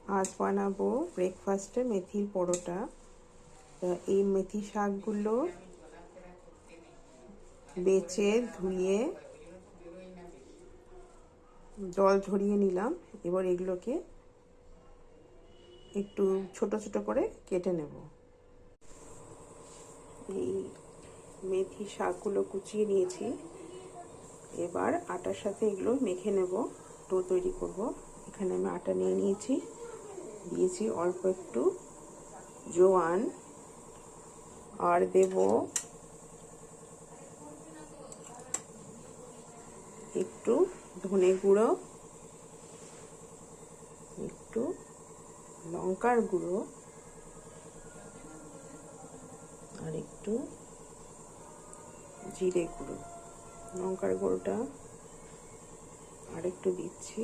আজ বানাবো ব্রেকফাস্টে মেথির পরোটা। এই মেথি শাকগুলো বেছে ধুয়ে জল ঝরিয়ে নিলাম। এবার এগুলোকে একটু ছোট ছোট করে কেটে নেব। এই মেথি শাকগুলো কুচিয়ে নিয়েছি। এবার আটার সাথে এগুলো মেখে নেব, ডো তৈরি করব। এখানে আমি আটা নিয়ে নিয়েছি, দিয়েছি অল্প একটু জোয়ান, আর দেব একটু ধনে গুঁড়ো, একটু লঙ্কার গুঁড়ো, আর একটু জিরে গুঁড়ো। লঙ্কার গুঁড়োটা আর একটু দিচ্ছি।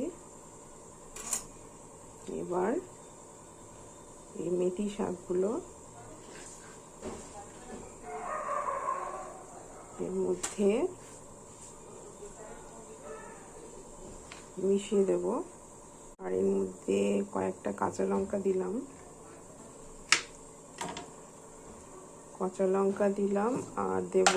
এবার এই মেথি শাকগুলো এর মধ্যে মিশিয়ে দেব। আর এর মধ্যে কয়েকটা কাঁচা লঙ্কা দিলাম, আর দেব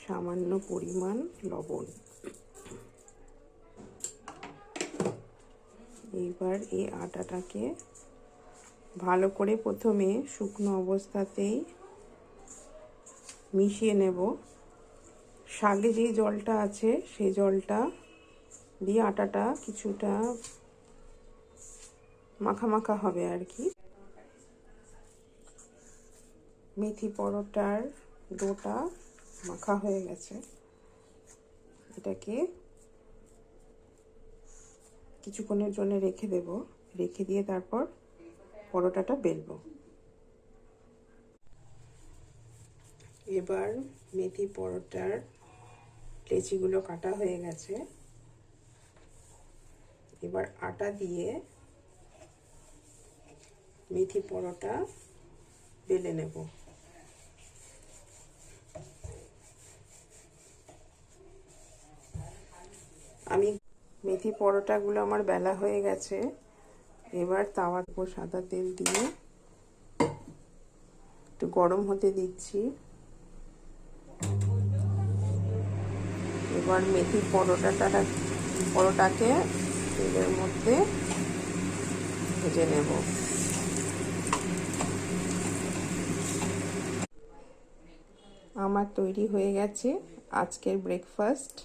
সামান্য পরিমাণ লবণ। এইবার এই আটাটাকে ভালো করে প্রথমে শুকনো অবস্থাতেই মিশিয়ে নেব। শাকে যে জলটা আছে সেই জলটা দিয়ে আটাটা কিছুটা মাখা মাখা হবে আর কি। মেথি পরোটার ডোটা মাখা হয়ে গেছে। এটাকে কিছুক্ষণের জন্য রেখে দেব। রেখে দিয়ে তারপর পরোটাটা বেলবো। এবার মেথি পরোটার লেচিগুলো কাটা হয়ে গেছে। এবার আটা দিয়ে মেথি পরোটা বেলে নেব। আমি মেথি পরোটাগুলো আমার বেলা হয়ে গেছে। এবার তাওয়ার উপর সাদা তেল দিয়ে একটু গরম হতে দিচ্ছি। এবার মেথি পরোটাকে তেলের মধ্যে ভেজে নেব। আমার তৈরি হয়ে গেছে আজকের ব্রেকফাস্ট।